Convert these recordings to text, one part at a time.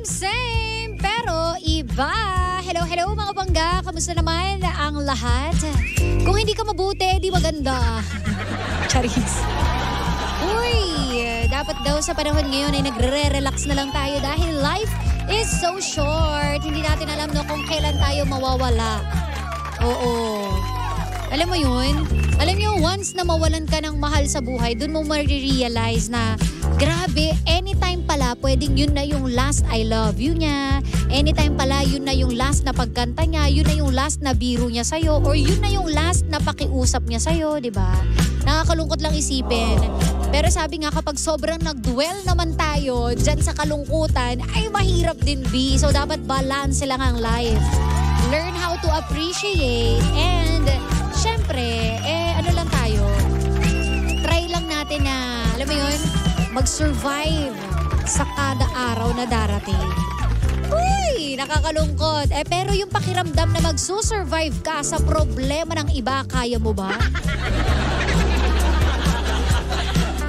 Same, pero iba. Hello mga bangga. Kamusta naman ang lahat? Kung hindi ka mabuti, di maganda. Charis. Uy, dapat daw sa panahon ngayon ay nagre-relax na lang tayo dahil life is so short. Hindi natin alam no kung kailan tayo mawawala. Oo. Alam mo yun? Alam niyo, once na mawalan ka ng mahal sa buhay, dun mo ma-realize na grabe, anytime pala, pwedeng yun na yung last I love you niya. Anytime pala, yun na yung last na pagkanta niya. Yun na yung last na biro niya sa'yo. Or yun na yung last na pakiusap niya sa'yo, di ba? Nakakalungkot lang isipin. Pero sabi nga, kapag sobrang nag-dwell naman tayo dyan sa kalungkutan, ay mahirap din, B. So, dapat balance lang ang life. Learn how to appreciate and syempre, ano lang tayo, try lang natin na, alam mo yun, mag-survive sa kada araw na darating. Uy, nakakalungkot. Pero yung pakiramdam na magsusurvive ka sa problema ng iba, kaya mo ba?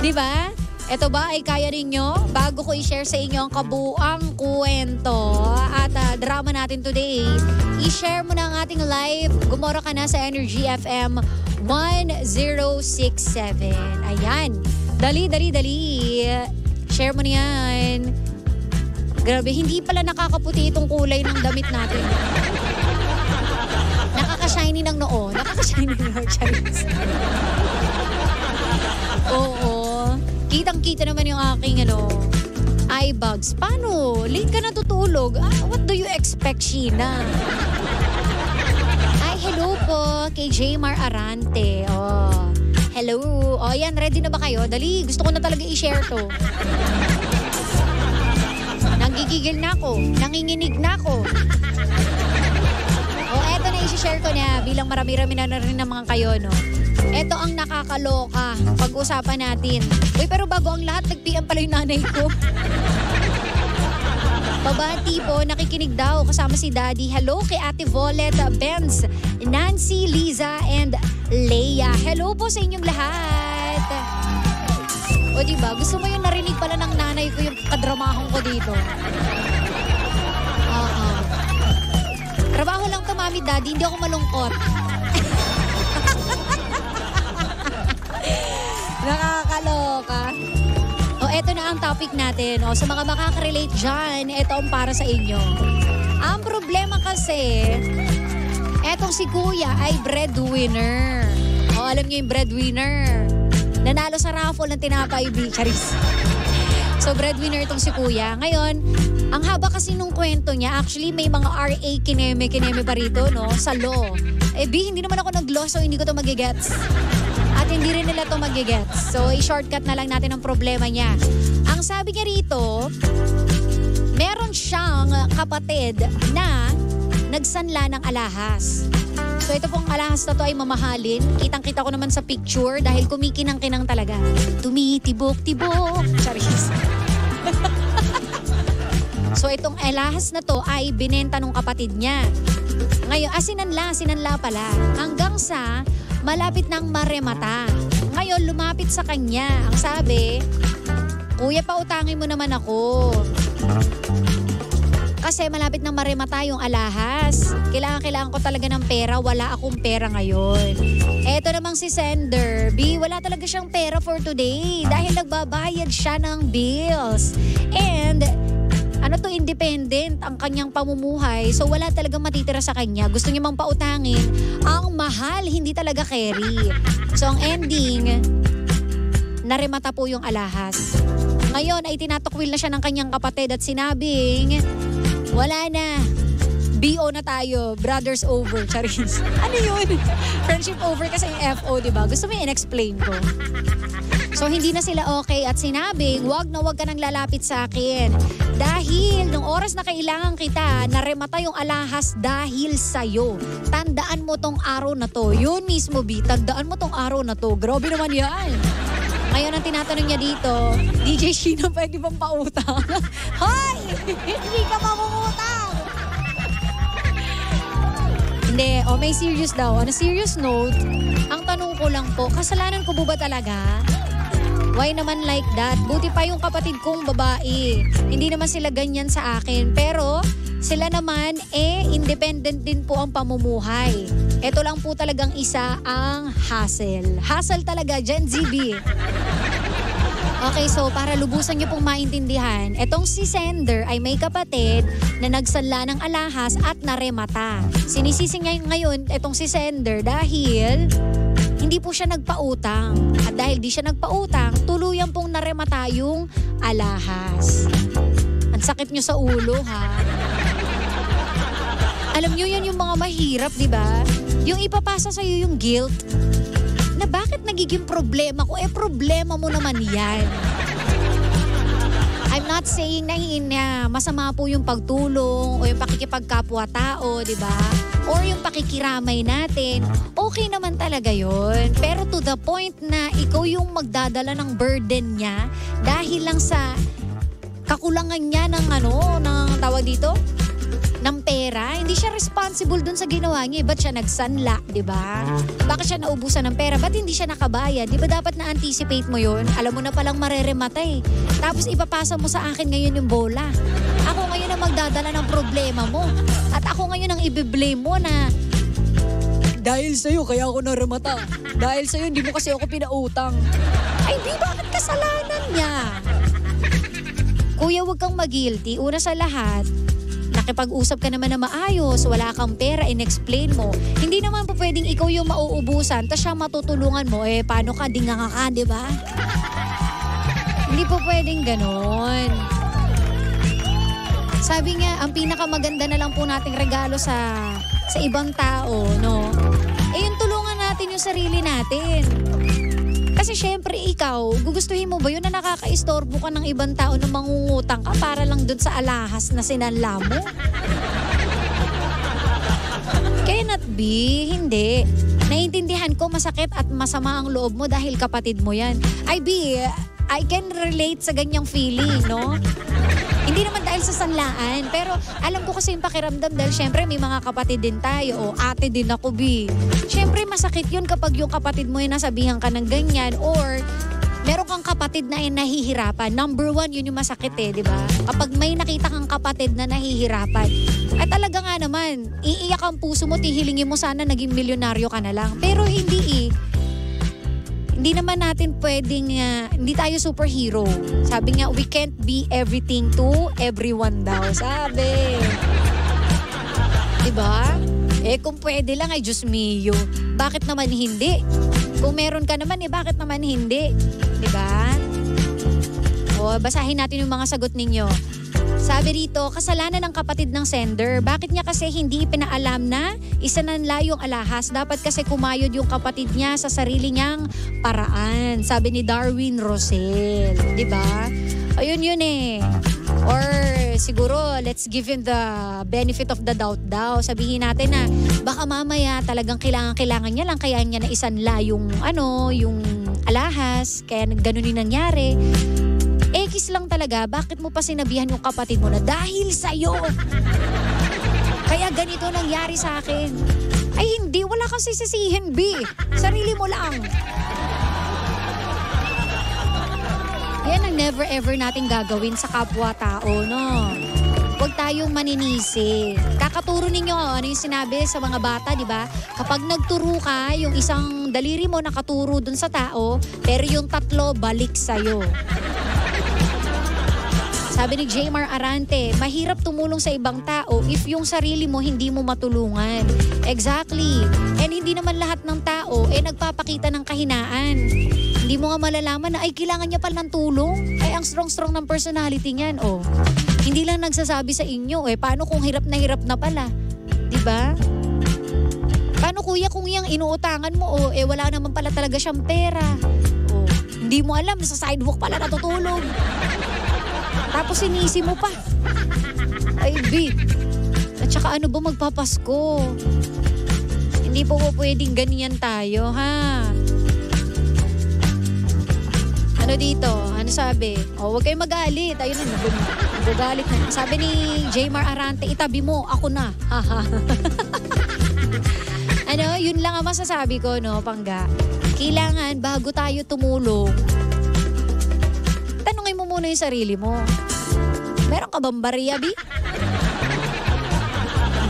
Diba? Ito ba ay kaya ninyo? Bago ko i-share sa inyo ang kabuang kwento at drama natin today, i-share mo na ang ating live. Gumora ka na sa Energy FM 1067. Ayan. Dali. Share mo na yan. Grabe, hindi pala nakakaputi itong kulay ng damit natin. Nakaka-shiny ng noo. Charis. Oo. Kitang-kita naman yung aking eye bags. Paano? Late ka na tutulog. What do you expect, Sheena? Ay, hello po kay Jmar Arante. Oh, hello. Oh, yan. Ready na ba kayo? Dali. Gusto ko na talaga i-share to. Nanggigigil na ako. Nanginginig na ako. Oh, eto na i-share ko na bilang marami-rami na rin ng mga kayo, no? Ito ang nakakaloka. Pag-usapan natin. Uy, pero bago ang lahat, nag-PM pala yung nanay ko. Pabati po, nakikinig daw kasama si Daddy. Hello kay Ate Volet, Benz, Nancy, Liza, and Leia. Hello po sa inyong lahat. O diba, gusto mo yung narinig pala ng nanay ko yung kadramahong ko dito. Trabaho lang to, Mami, Daddy. Hindi ako malungkot. Nakakaloka. O, eto na ang topic natin. O, sa mga makaka-relate dyan, eto ang para sa inyo. Ang problema kasi, etong si Kuya ay breadwinner. O, alam niyo yung breadwinner. Nanalo sa raffle ng tinapay, Charis. So, breadwinner itong si Kuya. Ngayon, ang haba kasi nung kwento niya, actually may mga RA kineme pa rito, no? Sa law. Hindi naman ako nag-law, so hindi ko to magigets. At hindi rin nila to magigets. So, i-shortcut na lang natin ang problema niya. Ang sabi niya rito, meron siyang kapatid na nagsanla ng alahas. So, ito pong alahas na to ay mamahalin. Kitang-kita ko naman sa picture dahil kumikinang-kinang talaga. Tumitibok-tibok. Charis. So, itong alahas na to ay binenta ng kapatid niya. Ngayon, sinanla pala. Hanggang sa malapit ng maremata. Ngayon, lumapit sa kanya. Ang sabi, Kuya, pautangin mo naman ako. Kasi malapit ng maremata yung alahas. Kailangan ko talaga ng pera. Wala akong pera ngayon. Eto namang si sender. Wala talaga siyang pera for today. Dahil nagbabayad siya ng bills. And independent ang kanyang pamumuhay. So wala talagang matitira sa kanya. Gusto niya mang pautangin. Ang mahal, hindi talaga carry. So ang ending, naremata po yung alahas. Ngayon ay tinatakwil na siya ng kanyang kapatid at sinabing, wala na. BO na tayo. Brothers over. Charis. Ano yun? Friendship over kasi yung FO, diba? Gusto mo in-explain ko. So hindi na sila okay at sinabing, wag ka nang lalapit sa akin. Dahil nung oras na kailangan kita, naremata yung alahas dahil sa'yo. Tandaan mo tong araw na to. Yun mismo, B. Tandaan mo tong araw na to. Grabe naman yan. Ngayon ang tinatanong niya dito, DJ Sheena, pwede bang pautang? Hoy! Hindi ka mamumutang! Hindi, may serious daw. On a serious note, ang tanong ko lang po, kasalanan ko ba talaga? Why naman like that? Buti pa yung kapatid kong babae. Hindi naman sila ganyan sa akin. Pero sila naman, independent din po ang pamumuhay. Ito lang po talagang isa ang hassle. Hassle talaga, Gen ZB. Okay, so para lubusan niyo pong maintindihan, etong si sender ay may kapatid na nagsanla ng alahas at naremata. Sinisisi niya ngayon etong si sender dahil hindi po siya nagpautang. At dahil di siya nagpautang, tuluyan pong naremata yung alahas. Ang sakit niyo sa ulo, ha? Alam niyo yan yung mga mahirap, di ba? Yung ipapasa sa'yo yung guilt na bakit nagiging problema ko? Problema mo naman yan. I'm not saying na masama po yung pagtulong o yung pakikipagkapwa-tao, di ba? Or yung pakikiramay natin. Okay naman talaga yon. Pero to the point na ikaw yung magdadala ng burden niya dahil lang sa kakulangan niya ng ng tawag dito? Ng pera, hindi siya responsible dun sa ginawa niya. Ba't siya nagsanla, di ba? Bakit siya naubusan ng pera? Ba't hindi siya nakabayad? Di ba dapat na-anticipate mo yun? Alam mo na palang mareremata eh. Tapos ipapasa mo sa akin ngayon yung bola. Ako ngayon ang magdadala ng problema mo. At ako ngayon ang ibiblame mo na dahil sa'yo, kaya ako naremata. Dahil sa'yo, hindi mo kasi ako pinautang. Ay, di, bakit kasalanan niya? Kuya, huwag kang mag-guilty. Una sa lahat, nakipag-usap ka naman na maayos, wala kang pera, in-explain mo. Hindi naman po pwedeng ikaw yung mauubusan, tas siya matutulungan mo, paano ka, dinga ka, di ba? Hindi po pwedeng ganon. Sabi nga, ang pinakamaganda na lang po nating regalo sa ibang tao, no? Yung tulungan natin yung sarili natin. Kasi syempre ikaw, gugustuhin mo ba yun na nakakaistorbo ka ng ibang tao na mangungutang ka para lang dun sa alahas na sinanla mo? Cannot be, hindi. Naiintindihan ko masakit at masama ang loob mo dahil kapatid mo yan. I can relate sa ganyang feeling, no? Hindi naman dahil sa sanlaan, pero alam ko kasi yung pakiramdam dahil syempre may mga kapatid din tayo, o ate din ako, B. Syempre masakit yun kapag yung kapatid mo yung nasabihan ka ng ganyan or meron kang kapatid na nahihirapan. Number one, yun yung masakit di ba? Kapag may nakita kang kapatid na nahihirapan, ay talaga nga naman, iiyak ang puso mo, tihilingin mo sana naging milyonaryo ka na lang. Pero hindi Hindi naman natin pwedeng, hindi tayo superhero. Sabi nga, we can't be everything to everyone daw. Sabi. Diba? Kung pwede lang, ay Diyos mio. Bakit naman hindi? Kung meron ka naman, bakit naman hindi? Diba? O, basahin natin yung mga sagot ninyo. Sabi rito, kasalanan ng kapatid ng sender. Bakit niya kasi hindi pinaalam na isananla yung alahas? Dapat kasi kumayod yung kapatid niya sa sarili niyang paraan. Sabi ni Darwin Rosel. Diba? Ayun yun Or siguro, let's give him the benefit of the doubt daw. Sabihin natin na baka mamaya talagang kailangan niya lang kaya niya na isanla yung yung alahas. Kaya ganun yung nangyari. Ekis lang talaga, bakit mo pa sinabihan yung kapatid mo na dahil sa'yo? Kaya ganito nangyari sa akin. Ay hindi, wala kang sisisihin, B. Sarili mo lang. Yan ang never ever nating gagawin sa kapwa-tao, no? Huwag tayong maninisi. Kakaturo ninyo, ano yung sinabi sa mga bata, di ba? Kapag nagturo ka, yung isang daliri mo nakaturo dun sa tao, pero yung tatlo balik sa'yo. Sabi ni Jaymar Arante, mahirap tumulong sa ibang tao if yung sarili mo hindi mo matulungan. Exactly. And hindi naman lahat ng tao nagpapakita ng kahinaan. Hindi mo nga malalaman na kailangan niya pala ng tulong. Ang strong-strong ng personality niyan. Hindi lang nagsasabi sa inyo paano kung hirap na pala? Diba? Paano kuya kung yung inuutangan mo wala naman pala talaga siyang pera? Hindi mo alam, sa sidewalk pala natutulog. Tapos sinisi mo pa. Ay, B. At saka ano ba magpapasko? Hindi po pwedeng ganyan tayo, ha? Ano dito? Ano sabi? Huwag kayong magalit. Ayun na, nagagalit na. Sabi ni Jaymar Arante, itabi mo, ako na. Yun lang ang masasabi ko, no, Pangga. Kailangan, bago tayo tumulong, na yung sarili mo. Meron ka bang barya, Bi?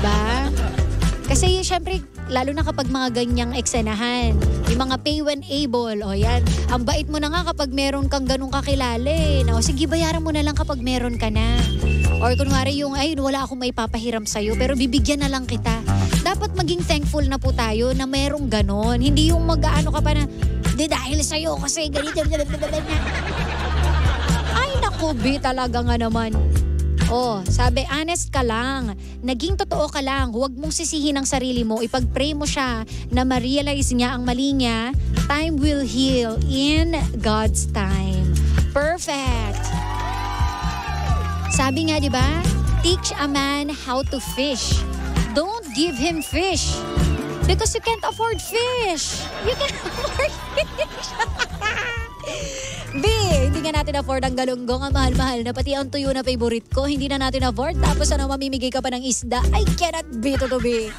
Diba? Kasi syempre, lalo na kapag mga ganyang eksenahan, yung mga pay when able, o yan, ang bait mo na nga kapag meron kang ganung kakilala eh. O sige, bayaran mo na lang kapag meron ka na. Or kunwari yung, ay, wala akong may papahiram sa'yo, pero bibigyan na lang kita. Dapat maging thankful na po tayo na merong ganon. Hindi yung mag-ano ka pa na, di dahil sa'yo kasi ganito. Ay, naku, Bi, talaga nga naman. Oh, sabi, honest ka lang. Naging totoo ka lang. Huwag mong sisihin ang sarili mo. Ipag-pray mo siya na ma-realize niya ang mali niya. Time will heal in God's time. Perfect. Sabi nga, di ba? Teach a man how to fish. Don't give him fish. Because you can't afford fish. You can't afford fish. B, hindi nga natin afford ang galunggong, ang mahal-mahal na pati ang tuyo na favorite ko, hindi na natin afford. Tapos ano, mamimigay ka pa ng isda. I cannot be to be.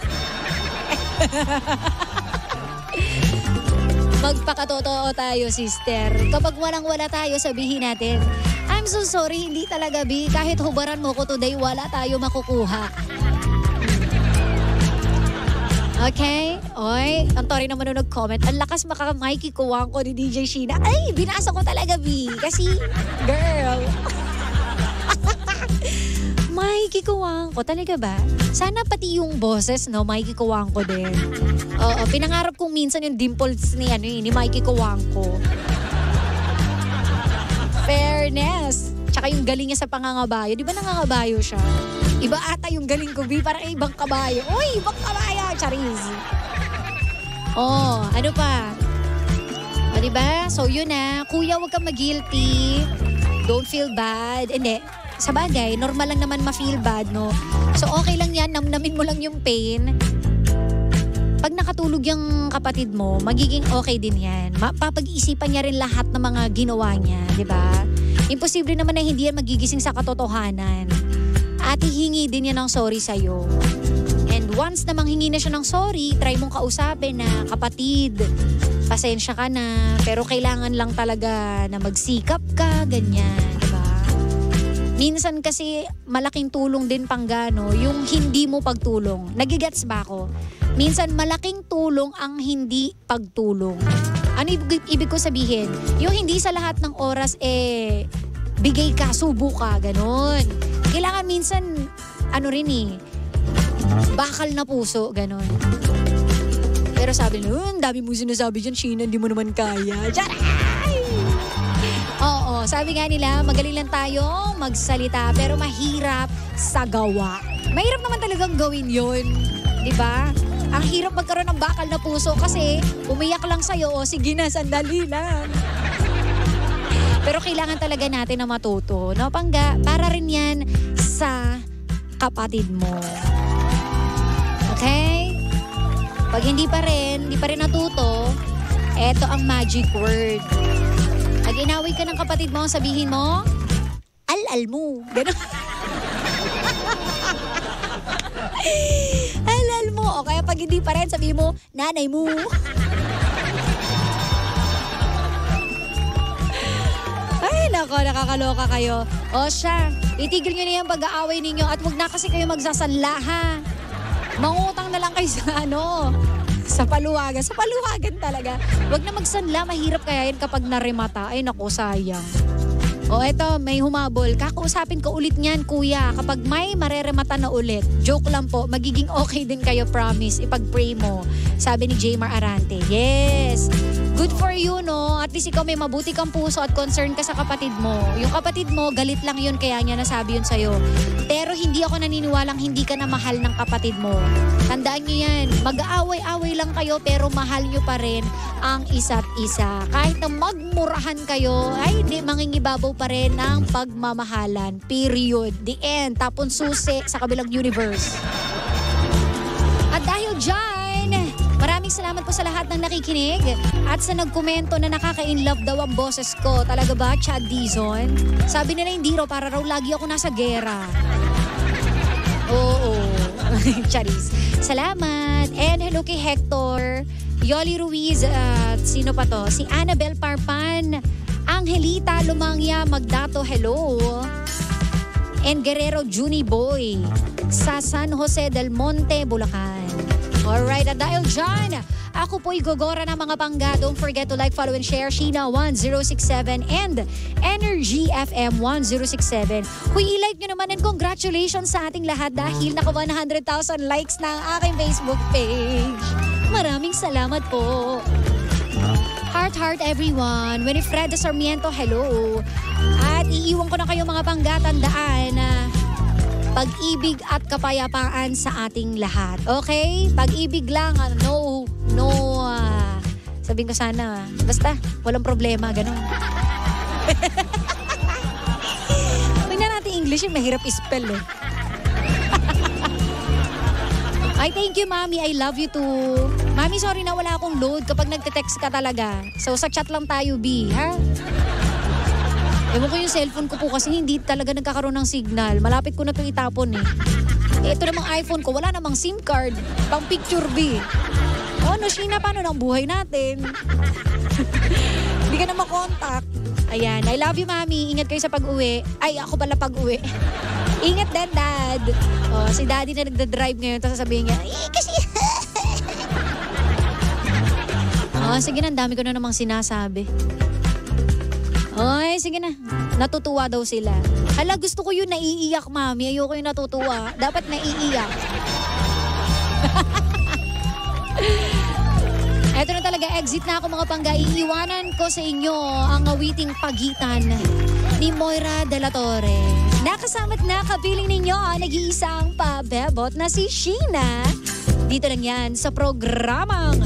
Magpakatotoo tayo, sister. Kapag walang-wala tayo, sabihin natin, I'm so sorry, hindi talaga, B. Kahit hubaran mo ko today, wala tayo makukuha. Okay? Oy, ang tori naman nung nag-comment. Ang lakas makamikikuwang ko ni DJ Sheena. Ay, binasa ko talaga, B. Kasi, girl. Makikikuwang ko. Talaga ba? Sana pati yung boses, no, makikikuwang ko din. Oo, pinangarap kong minsan yung dimples ni makikikuwang ko. Fairness. Tsaka yung galing niya sa pangangabayo. Di ba nangangabayo siya? Iba ata yung galing ko, B. Parang ibang kabayo. Uy, ibang kabayo. Charis. Oh, ano pa? O, diba? So, yun na. Kuya, huwag kang mag-guilty. Don't feel bad. Hindi. Sa bagay, normal lang naman ma-feel bad, no? So, okay lang yan. Namnamin mo lang yung pain. Pag nakatulog yung kapatid mo, magiging okay din yan. Mapapag-isipan niya rin lahat ng mga ginawa niya, diba? Imposible naman na hindi yan magigising sa katotohanan. At hihingi din yan ng sorry sa'yo. And once na manghingi na siya ng sorry, try mong kausapin na, kapatid, pasensya ka na, pero kailangan lang talaga na magsikap ka, ganyan, diba? Minsan kasi malaking tulong din panggano, yung hindi mo pagtulong. Nagigets ba ako? Minsan malaking tulong ang hindi pagtulong. Ano ibig ko sabihin? Yung hindi sa lahat ng oras bigay ka, subo ka, ganon. Kailangan minsan, bakal na puso, ganon. Pero sabi nila, dami mo sinasabi dyan, Sheena, hindi mo naman kaya. Diyan! Oo, sabi nga nila, magaling lang tayo magsalita, pero mahirap sa gawa. Mahirap naman talagang gawin yun, di ba? Ang hirap magkaroon ng bakal na puso kasi umiyak lang sa'yo, o sige na, sandali lang. Pero kailangan talaga natin na matuto, no? Para rin yan sa kapatid mo. Okay? Pag hindi pa rin natuto, eto ang magic word. Pag inaway ka ng kapatid mo, sabihin mo, al-al mo. Ganun. Al-al mo. O kaya pag hindi pa rin, sabihin mo, nanay mo. Ay, nako, nakakaloka kayo. O siya, itigil nyo na yung pag-aaway ninyo at huwag na kasi kayo magsasanla, ha? Mangutang na lang kayo sa paluwagan. Sa paluwagan talaga. Huwag na magsanla, mahirap kaya yan kapag narimata. Ay, nako, sayang. O eto, may humabol. Kakausapin ko ulit niyan, kuya. Kapag may mareremata na ulit, joke lang po, magiging okay din kayo, promise. Ipag-pray mo. Sabi ni Jaymar Arante. Yes. Good for you, no? At least ikaw may mabuti kang puso at concern ka sa kapatid mo. Yung kapatid mo, galit lang yun kaya niya nasabi yun sa'yo. Pero hindi ako naniniwalang hindi ka na mahal ng kapatid mo. Tandaan nyo yan. Mag-aaway-away lang kayo pero mahal nyo pa rin ang isa't isa. Kahit na magmurahan kayo, ay di mangingibabaw pa rin ng pagmamahalan. Period. The end. Tapon susi sa kabilang universe. At dahil dyan, maraming salamat po sa lahat ng nakikinig at sa nagkomento na nakaka-inlove daw ang boses ko. Talaga ba, Chad Dizon? Sabi nila hindi raw, para raw lagi ako nasa gera. Oo. Charis. Salamat. And hello kay Hector, Yoli Ruiz, at sino pa to? Si Annabel Parpan, ang Angelita Lumangya Magdato, hello. And Guerrero Juni Boy sa San Jose del Monte, Bulacan. Alright, at dahil dyan, ako po'y gogora ng mga pangga. Don't forget to like, follow, and share Sheena 1067 and Energy FM 1067. Huy, i-like nyo naman and congratulations sa ating lahat dahil naka 100,000 likes na ang aking Facebook page. Maraming salamat po. Heart everyone. Winifreda Sarmiento, hello. At iiwan ko na kayo mga pangga, tandaan na pag-ibig at kapayapaan sa ating lahat. Okay? Pag-ibig lang. Sabihin ko sana, basta, walang problema, ganun. Huwag na natin English, mahirap i-spell eh. Ay, thank you, Mami. I love you too. Mami, sorry na wala akong load kapag nagte-text ka talaga. So, sa chat lang tayo, B, ha? Ewan ko yung cellphone ko po kasi hindi talaga nagkakaroon ng signal. Malapit ko na ito itapon eh. Ito namang iPhone ko, wala namang SIM card. Pang picture B. O ano, Sheena, paano ng buhay natin? Hindi ka na makontakt. Ayan, I love you, Mami. Ingat kayo sa pag-uwi. Ay, ako pala pag-uwi. Ingat din, Dad. O, si Daddy na nagda-drive ngayon, tapos sasabihin niya, kasi... sige na, ang dami ko na namang sinasabi. Ay, sige na. Natutuwa daw sila. Hala, gusto ko yun naiiyak, Mami. Ayoko yung natutuwa. Dapat naiiyak. Eto na talaga, exit na ako mga pangga. Iiwanan ko sa inyo ang awiting pagitan ni Moira de la Torre. Nakasama't nakapiling ninyo ang nag-iisang pabebot na si Sheena. Dito lang yan sa programang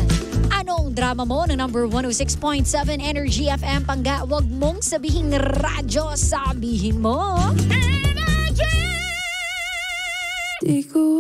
Anong Drama Mo ng number 106.7 Energy FM Pangga. Huwag mong sabihin radyo, sabihin mo Energy! Di ko